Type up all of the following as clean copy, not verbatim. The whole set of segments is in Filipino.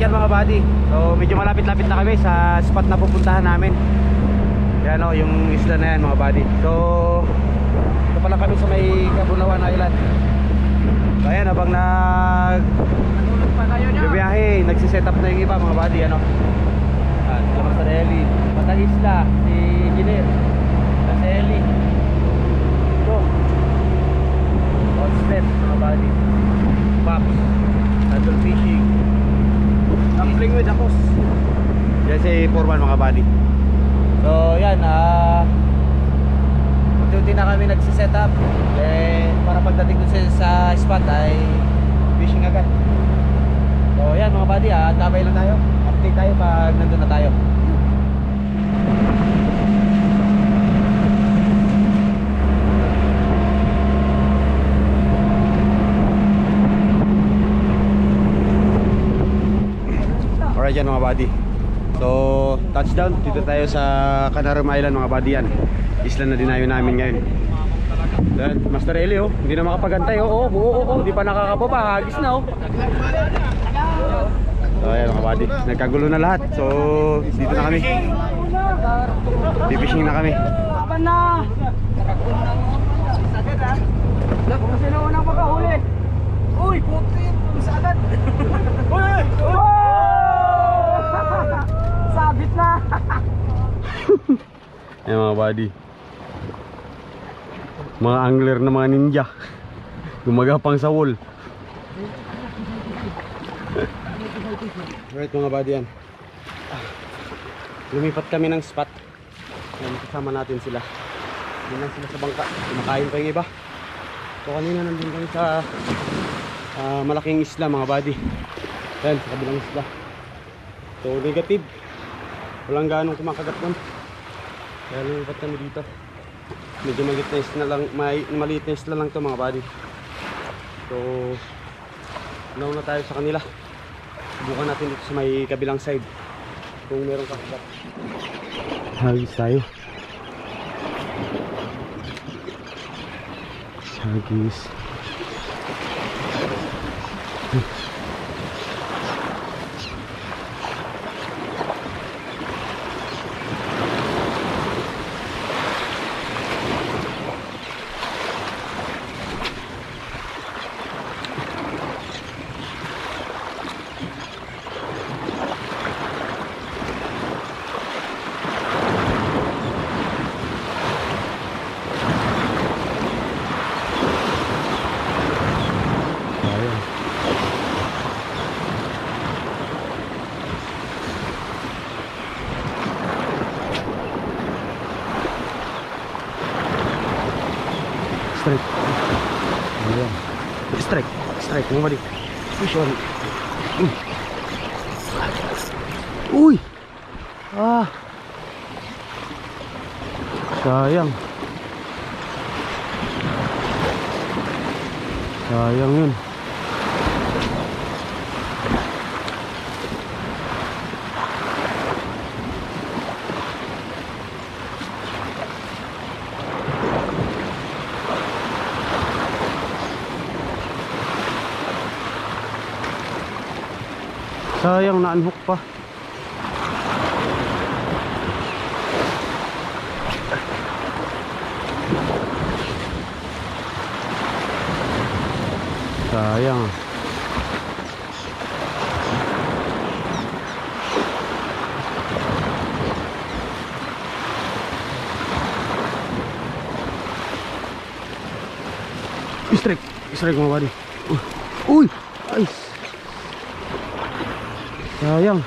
dyan mga buddy. So medyo malapit-lapit na kami sa spot na pupuntahan namin. Yan o, yung isla na yan mga buddy. So ito pala kami sa may Cabunawan Island. So ayan, habang bibiyahe, nagsiset up na yung iba mga buddy. Ano? Salamat sa Eli, Batang Isla, si Engineer, sa Eli. Ito Outstep mga buddy, Pops, Paddle Fishing, Angling with Akos. Yan si Foreman mga buddy. So yan, unti-unti na kami nagsiset up para pagdating dun sa spot ay fishing agad. So yan mga buddy, tabay lang tayo. Update tayo pag nandun na tayo. Alright yan mga buddy. So touchdown, dito tayo sa Canarum Island mga buddy yan. Isla na dinayo namin ngayon. Then, Master Eli hindi na makapagantay. Hindi pa nakakapapa, hagis na So ayan mga buddy, nagkagulo na lahat. So dito na kami. Fishing na kami. Kapan na? Sino unang makahuli? Uy, puti, sagad. Uy! Sabit na. Ayan mga buddy, mga angler na mga ninja, gumagapang sa wall. Alright mga buddy yan, lumipat kami ng spot. Ayan, kasama natin sila. Yan lang sila sa bangka, kumakain pa yung iba. So kanina nandun kami sa malaking isla mga buddy. Yan, sa kabilang isla. So negative, walang ganong kumakagat nun. Kaya lumipat kami dito. Medyo maliit na isla lang to mga buddy. So nauna tayo sa kanila. Subukan natin dito sa may kabilang side kung meron kakagat. Hagis tayo. Hagis. Strike. Ayan. Strike mga buddy. Fish on. Uy. Sayang. Sayang yun. Sayang, na-unhook pa. Sayang. Strike mga buddy. Uy, nice. Sayang.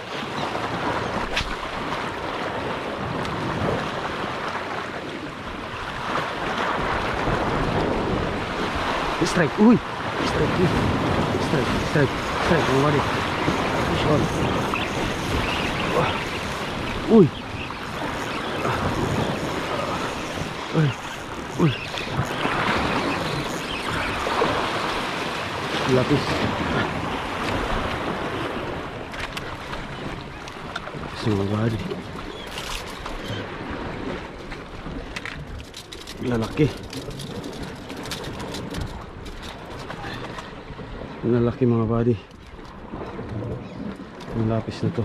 Strike. Uy. Strike. Mga buddy. Fish on. Uy. Lapis. Mga buddy, lalaki mga buddy. Yung lapis na to.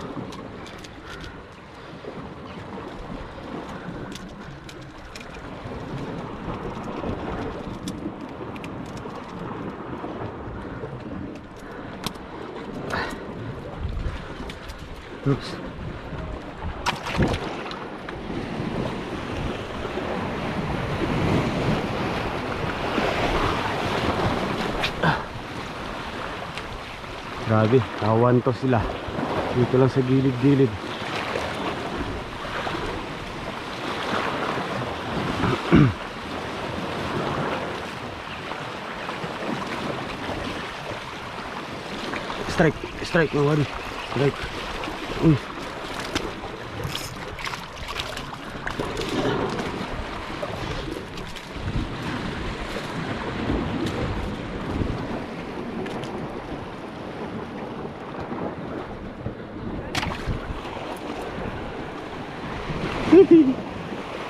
Oops. Grabe, kawan to sila. Dito lang sa gilid-gilid. Strike, strike, no worry. Strike.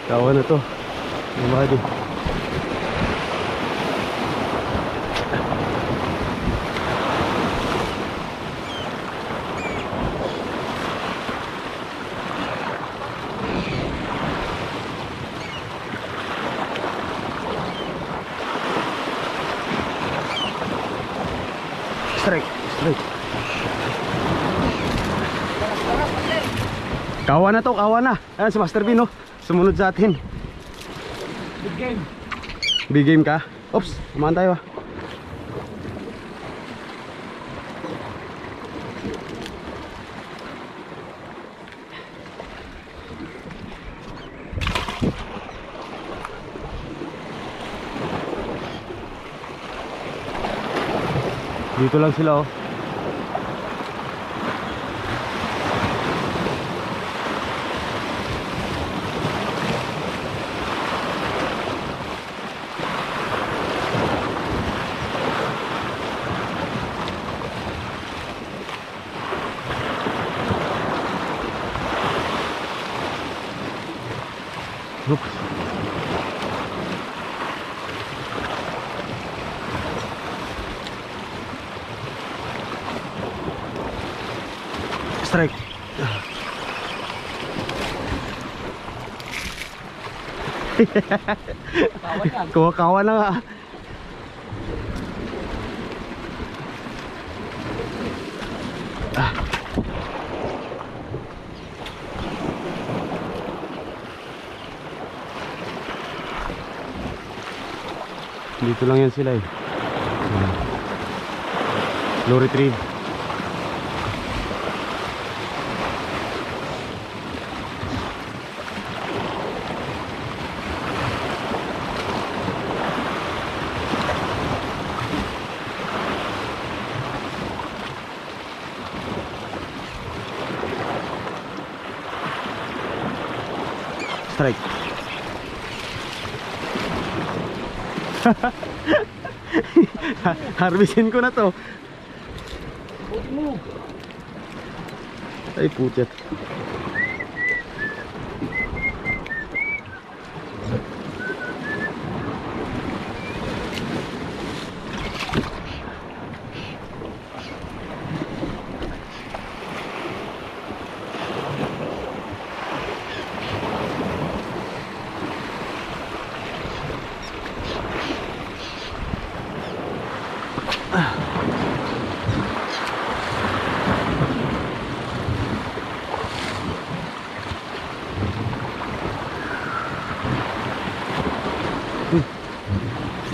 Kawan na to. Yung body. Strike, strike. Kawan na to, kawan na. Ayan si Master B, no? Sumunod sa atin. Big game. Big game ka? Oops, kumaan tayo ah. Dito lang sila oh. Oops. Strike. Kawan yan. Kuha-kawa na nga. Dito lang yan sila eh. Low retrieve. Strike. Harvestin ko na to. Buti mo. Ay putyat.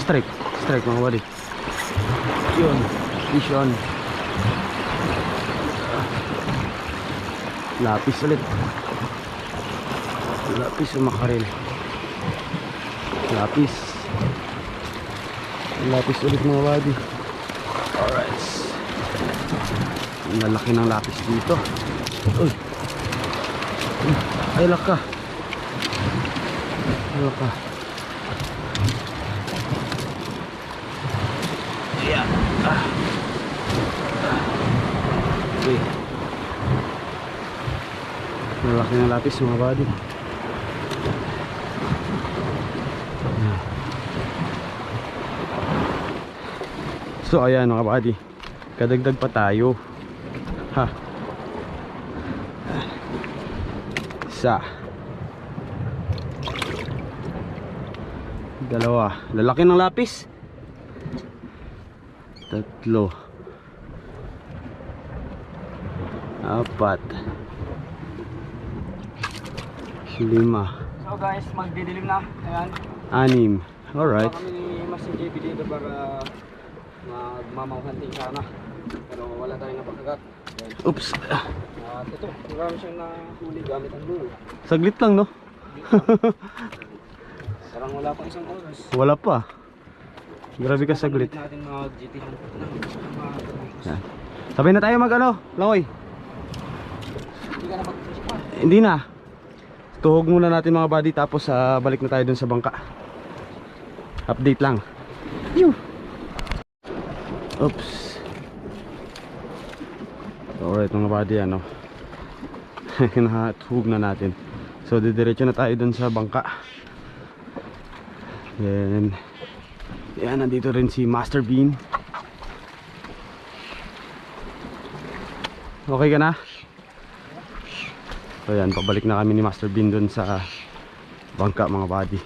Strike, strike mga wali. Yun, fish on. Lapis ulit. Lapis o makarel. Lapis. Lapis ulit mga wadi. Alright. Ang lalaki ng lapis dito. Uy. Ay laka. Ay laka. Yeah. Okay. Malaki ng lapis mga buddy. So ayan mga buddy, kadagdag pa tayo. Ha. Isa. Dalawa. Lalaki ng lapis. Tatlo. Apat. Lima. So guys, magdidilim na. Ayan. Anim. Alright. Kami ni Master JP dito para magmamauhanting sana. Pero wala tayong napakagat. Oops. At ito, marami siyang nahuli gamit ang lulo. Saglit lang, no? Parang wala pang isang oras. Wala pa. Grabe ka saglit. Natin mga GT hunt ng Yan. Sabay na tayo mag ano, Langoy. Hindi ka na mag-fish pa. Hindi na. Tuhog muna natin mga buddy tapos balik na tayo dun sa bangka. Update lang. Oops. Alright mga buddy, ano. Tuhog na natin. So didiretso na tayo dun sa bangka. Then yan, nandito rin si Master Bean. Okay ka na? So yan, pabalik na kami ni Master Bean dun sa bangka mga buddy.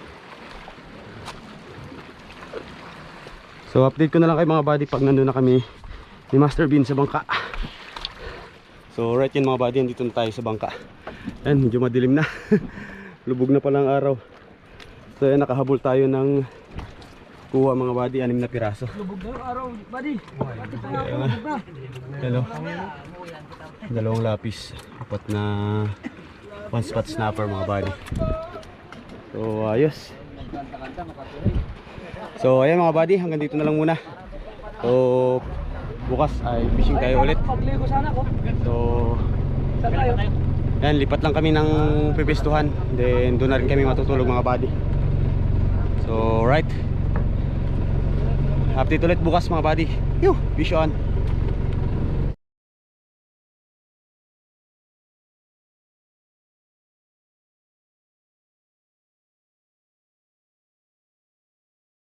So update ko na lang kay mga buddy pag nandun na kami ni Master Bean sa bangka. So right yun mga buddy, nandito na tayo sa bangka. Yan, medyo madilim na. Lubog na palang araw. So yan, nakahabol tayo ng kuha mga buddy, 6 na piraso. Lubog na yung araw, buddy. Bakit tayo ako lubog na? Hello. Dalawang lapis, 4 na one spot snapper mga buddy. So ayos. So ayan mga buddy, hanggang dito na lang muna. So bukas ay fishing tayo ulit. Pagligo sana ko. So Saan tayo? yan, lipat lang kami ng pipistuhan. Then doon na rin kami matutulog mga buddy. So right, update ulit bukas mga buddy. Fish on.